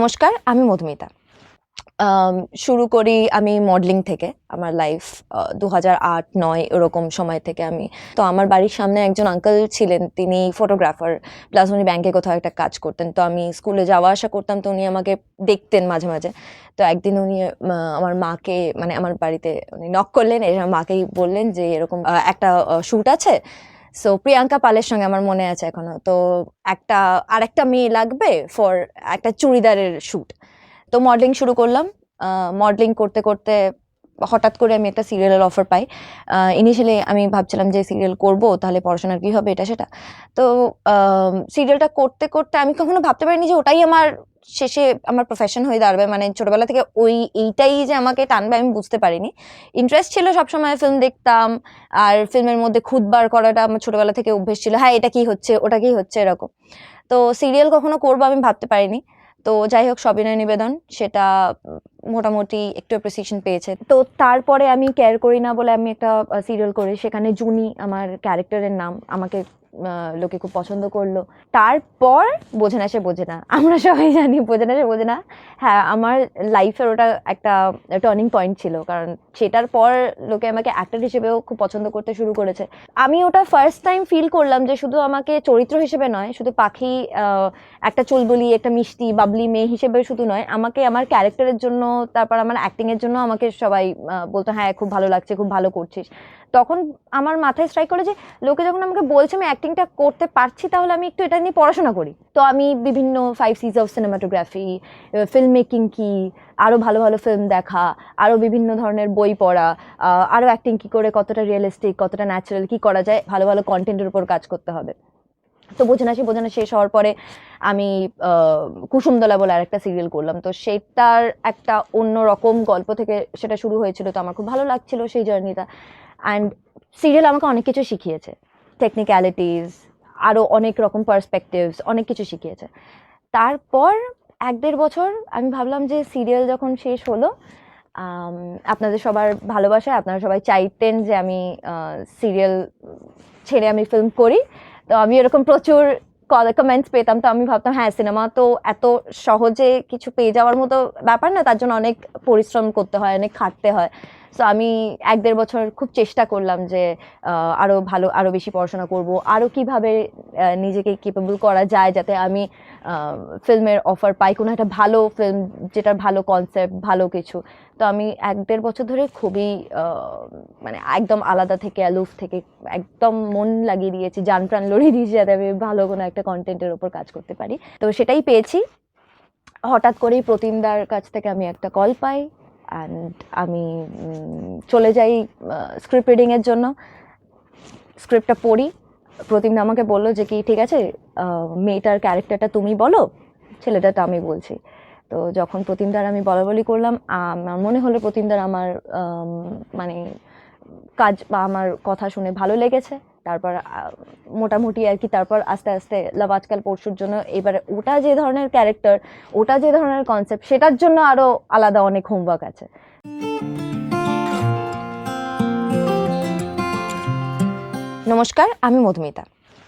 নমস্কার, আমি মধুমিতা। শুরু করি আমি মডেলিং থেকে। আমার লাইফ ২০০৮-৯ ওরকম সময় থেকে তো আমার বাড়ির সামনে একজন আঙ্কেল ছিলেন, তিনি ফটোগ্রাফার, প্লাস উনি ব্যাংকে কোথাও একটা কাজ করতেন। তো আমি স্কুলে যাওয়া আসা করতাম, তো উনি আমাকে দেখতেন মাঝে মাঝে। তো একদিন উনি আমার মাকে, মানে আমার বাড়িতে উনি নক করলেন, এসে আমার মাকেই বললেন যে এরকম একটা শ্যুট আছে। সো প্রিয়াঙ্কা পালের সঙ্গে আমার মনে আছে এখনো, তো আরেকটা মেয়ে লাগবে ফর একটা চুড়িদারের শ্যুট। তো মডেলিং শুরু করলাম। মডেলিং করতে করতে হঠাৎ করে আমি একটা সিরিয়ালের অফার পাই। ইনিশিয়ালি আমি ভাবছিলাম যে সিরিয়াল করব, তাহলে পড়াশোনার কী হবে, এটা সেটা। তো সিরিয়ালটা করতে করতে আমি কখনো ভাবতে পারিনি যে ওটাই আমার শেষে আমার প্রফেশন হয়ে দাঁড়াবে। মানে ছোটবেলা থেকে এইটাই যে আমাকে টানবে আমি বুঝতে পারিনি। ইন্টারেস্ট ছিল সবসময়, ফিল্ম দেখতাম, আর ফিল্মের মধ্যে খুদ বার করাটা আমার ছোটবেলা থেকে অভ্যেস ছিল। হ্যাঁ, এটা কি হচ্ছে, ওটা কি হচ্ছে, এরকম। তো সিরিয়াল কখনো করবো আমি ভাবতে পারিনি। তো যাই হোক, সবিনয় নিবেদন সেটা মোটামুটি একটু অ্যাপ্রিসিয়েশন পেয়েছে। তো তারপরে আমি কেয়ার করি না বলে আমি একটা সিরিয়াল করি, সেখানে জুনি আমার ক্যারেক্টারের নাম। আমাকে লোকে খুব পছন্দ করলো। তারপর বোঝে না সে বোঝে না, আমরা সবাই জানি বোঝে না সে বোঝে না। হ্যাঁ, আমার লাইফের ওটা একটা টার্নিং পয়েন্ট ছিল, কারণ সেটার পর লোকে আমাকে অ্যাক্টর হিসেবেও খুব পছন্দ করতে শুরু করেছে। আমি ওটা ফার্স্ট টাইম ফিল করলাম যে শুধু আমাকে চরিত্র হিসেবে নয়, শুধু পাখি, একটা চুলবুলি, একটা মিষ্টি বাবলি মেয়ে হিসেবে শুধু নয়, আমাকে আমার ক্যারেক্টারের জন্য, তারপর আমার অ্যাক্টিংয়ের জন্য আমাকে সবাই বলতো হ্যাঁ খুব ভালো লাগছে, খুব ভালো করছিস। তখন আমার মাথায় স্ট্রাইক করে যে লোকে যখন আমাকে বলছে আমি অ্যাক্টিংটা করতে পারছি, তাহলে আমি একটু এটা নিয়ে পড়াশোনা করি। তো আমি বিভিন্ন 5 C's of cinematography, film making কি, আরও ভালো ভালো ফিল্ম দেখা, আরও বিভিন্ন ধরনের বই পড়া, আরও অ্যাক্টিং কী করে, কতটা রিয়েলিস্টিক, কতটা ন্যাচারাল, কী করা যায়, ভালো ভালো কন্টেন্টের উপর কাজ করতে হবে। তো বোঝে না শেষ হওয়ার পরে আমি কুসুমদলা বলে আরেকটা সিরিয়াল করলাম। তো সেটার একটা অন্য রকম গল্প থেকে সেটা শুরু হয়েছিল, তো আমার খুব ভালো লাগছিল সেই জার্নিটা। অ্যান্ড সিরিয়াল আমাকে অনেক কিছু শিখিয়েছে, টেকনিক্যালিটিস, আরও অনেক রকম পার্সপেক্টিভস, অনেক কিছু শিখিয়েছে। তারপর 1-1.5 বছর আমি ভাবলাম যে সিরিয়াল যখন শেষ হলো, আপনাদের সবার ভালোবাসায় আপনারা সবাই চাইতেন যে আমি সিরিয়াল ছেড়ে আমি ফিল্ম করি। তো আমি এরকম প্রচুর কমেন্টস পেতাম। তো আমি ভাবতাম হ্যাঁ, সিনেমা তো এত সহজে কিছু পেয়ে যাওয়ার মতো ব্যাপার না, তার জন্য অনেক পরিশ্রম করতে হয়, অনেক খাটতে হয়। সো আমি 1-1.5 বছর খুব চেষ্টা করলাম যে আরও বেশি পড়াশোনা করব, আরও কীভাবে নিজেকে কেপেবল করা যায় যাতে আমি ফিল্মের অফার পাই, কোনো একটা ভালো ফিল্ম যেটার ভালো কনসেপ্ট, ভালো কিছু। তো আমি 1-1.5 বছর ধরে খুবই মানে একদম আলাদা থেকে, অ্যালুফ থেকে একদম মন লাগিয়ে দিয়েছি, জান প্রাণ লড়িয়ে দিয়েছি যাতে আমি ভালো কোনো একটা কন্টেন্টের ওপর কাজ করতে পারি। তো সেটাই পেয়েছি। হঠাৎ করেই প্রতিমদার কাছ থেকে আমি একটা কল পাই, অ্যান্ড আমি চলে যাই স্ক্রিপ্ট রিডিংয়ের জন্য। স্ক্রিপ্টটা পড়ি, প্রতিমদা আমাকে বললো যে কি ঠিক আছে, মেয়েটার ক্যারেক্টারটা তুমি বলো, ছেলেটাটা আমি বলছি। তো যখন প্রতিমদার আমি বলাবলি করলাম, আমার মনে হলো প্রতিমদার আমার মানে কাজ বা আমার কথা শুনে ভালো লেগেছে। তারপর মোটামুটি আর কি, তারপর আস্তে আস্তে লাভ আজকাল পরশুর জন্য এবার ওটা যে ধরনের ক্যারেক্টার, ওটা যে ধরনের কনসেপ্ট, সেটার জন্য আরও আলাদা অনেক হোমওয়ার্ক আছে। নমস্কার, আমি মধুমিতা।